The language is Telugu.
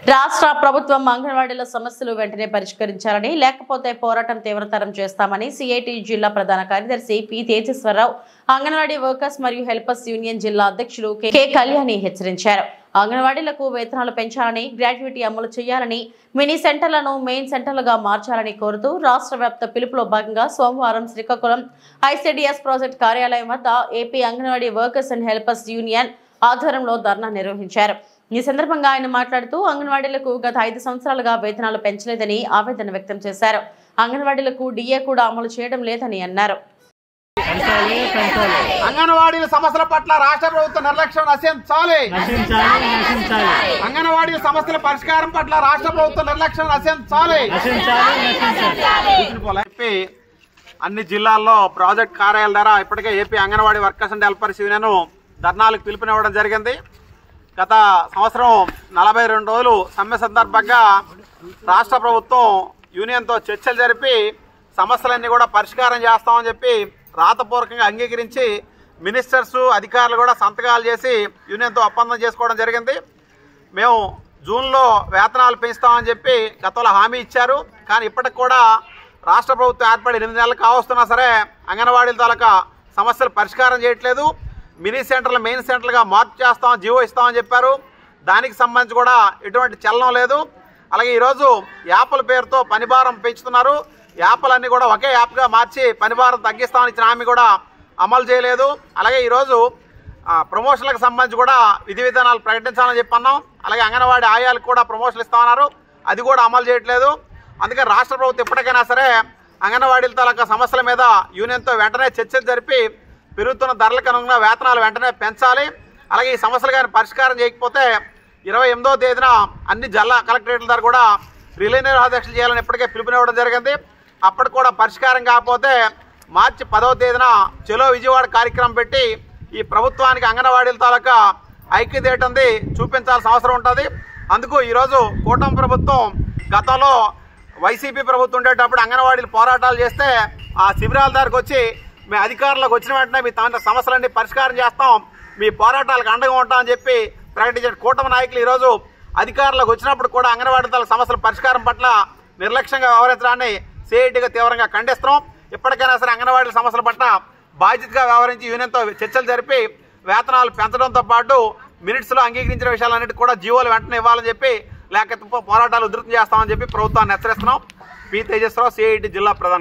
రాష్ట్ర ప్రభుత్వం అంగన్వాడీల సమస్యలు వెంటనే పరిష్కరించాలని లేకపోతే పోరాటం తీవ్రతరం చేస్తామని సిఐటి జిల్లా ప్రధాన కార్యదర్శి పి తేజేశ్వరరావు అంగన్వాడీ వర్కర్స్ మరియు హెల్పర్స్ యూనియన్ జిల్లా అధ్యక్షులు కె కళ్యాణి హెచ్చరించారు. అంగన్వాడీలకు వేతనాలు పెంచాలని, గ్రాట్యుటీ అమలు చేయాలని, మినీ సెంటర్లను మెయిన్ సెంటర్లుగా మార్చాలని కోరుతూ రాష్ట్ర వ్యాప్త పిలుపులో భాగంగా సోమవారం శ్రీకాకుళం ఐసిడిఎస్ ప్రాజెక్ట్ కార్యాలయం వద్ద AP anganwadi workers and helpers union ఆధ్వర్యంలో ధర్నా నిర్వహించారు. ఈ సందర్భంగా ఆయన మాట్లాడుతూ అంగన్వాడీలకు గత 5 సంవత్సరాలుగా వేతనాలు పెంచలేదని ఆవేదన వ్యక్తం చేశారు. అంగన్వాడీలకు డిఏ కూడా అమలు చేయడం లేదని అన్నారు. అంగన్వాడీల సమస్యల పట్ల రాష్ట్ర ప్రభుత్వ నిర్లక్ష్యం నశించాలి. అంగన్వాడీల సమస్యల పరిష్కారం పట్ల రాష్ట్ర ప్రభుత్వ నిర్లక్ష్యం నశించాలి. అన్ని జిల్లాల్లో ప్రాజెక్ట్ కార్యాలయాల ద్వారా ఇప్పటికే AP anganwadi workers and helpers union ధర్నాలకు పిలుపునివ్వడం జరిగింది. గత సంవత్సరం 42 రోజులు సమ్మె సందర్భంగా రాష్ట్ర ప్రభుత్వం యూనియన్తో చర్చలు జరిపి సమస్యలన్నీ కూడా పరిష్కారం చేస్తామని చెప్పి రాతపూర్వకంగా అంగీకరించి మినిస్టర్స్ అధికారులు కూడా సంతకాలు చేసి యూనియన్తో ఒప్పందం చేసుకోవడం జరిగింది. మేము జూన్లో వేతనాలు పెంచుతామని చెప్పి గతంలో హామీ ఇచ్చారు. కానీ ఇప్పటికి కూడా రాష్ట్ర ప్రభుత్వం ఏర్పడి 8 నెలలు కావస్తున్నా సరే అంగన్వాడీల తాలూకా సమస్యలు పరిష్కారం చేయట్లేదు. మినీ సెంటర్లు మెయిన్ సెంటర్లుగా మార్పు చేస్తాం, జీవో ఇస్తామని చెప్పారు. దానికి సంబంధించి కూడా ఎటువంటి చలనం లేదు. అలాగే ఈరోజు యాప్ల పేరుతో పనిభారం పెంచుతున్నారు. యాప్లన్నీ కూడా ఒకే యాప్గా మార్చి పనిభారం తగ్గిస్తామని ఇచ్చిన హామీ కూడా అమలు చేయలేదు. అలాగే ఈరోజు ప్రమోషన్లకు సంబంధించి కూడా విధి విధానాలు ప్రకటించాలని చెప్పన్నాం. అలాగే అంగన్వాడీ ఆయాలకు కూడా ప్రమోషన్లు ఇస్తామన్నారు, అది కూడా అమలు చేయట్లేదు. అందుకని రాష్ట్ర ప్రభుత్వం ఎప్పటికైనా సరే అంగన్వాడీల తాలూకా సమస్యల మీద యూనియన్తో వెంటనే చర్చలు జరిపి పెరుగుతున్న ధరలకు అనుగుణంగా వేతనాలు వెంటనే పెంచాలి. అలాగే ఈ సమస్యలు కానీ పరిష్కారం చేయకపోతే 28వ తేదీన అన్ని జిల్లా కలెక్టరేట్ల ద్వారా కూడా రిలే నిరాదీక్షలు చేయాలని ఇప్పటికే పిలుపునివ్వడం జరిగింది. అప్పటికి కూడా పరిష్కారం కాకపోతే మార్చి 10వ తేదీన చెలో విజయవాడ కార్యక్రమం పెట్టి ఈ ప్రభుత్వానికి అంగన్వాడీల తాలూకా ఐక్యత ఏంటంది చూపించాల్సిన అవసరం ఉంటుంది. అందుకు ఈరోజు కూటమి ప్రభుత్వం గతంలో వైసీపీ ప్రభుత్వం ఉండేటప్పుడు అంగన్వాడీలు పోరాటాలు చేస్తే ఆ శిబిరాల దగ్గరకు వచ్చి మీ అధికారంలోకి వచ్చిన వెంటనే మీ సమస్యలన్నీ పరిష్కారం చేస్తాం, మీ పోరాటాలకు అండగా ఉంటామని చెప్పి ప్రకటించిన కూటమి నాయకులు ఈరోజు అధికారంలోకి వచ్చినప్పుడు కూడా అంగన్వాడీ సమస్యల పరిష్కారం పట్ల నిర్లక్ష్యంగా వ్యవహరించడాన్ని సిఐటిగా తీవ్రంగా ఖండిస్తున్నాం. ఇప్పటికైనా సరే అంగన్వాడీ సమస్యల పట్ల బాధ్యతగా వ్యవహరించి యూనియన్తో చర్చలు జరిపి వేతనాలు పెంచడంతో పాటు మినిట్స్లో అంగీకరించిన విషయాలన్నిటి కూడా జీవోలు వెంటనే ఇవ్వాలని చెప్పి, లేకపోతే పోరాటాలు ఉధృతం చేస్తామని చెప్పి ప్రభుత్వాన్ని హెచ్చరిస్తున్నాం. పి తేజేశ్వరరావు, సిఐటి జిల్లా ప్రధాన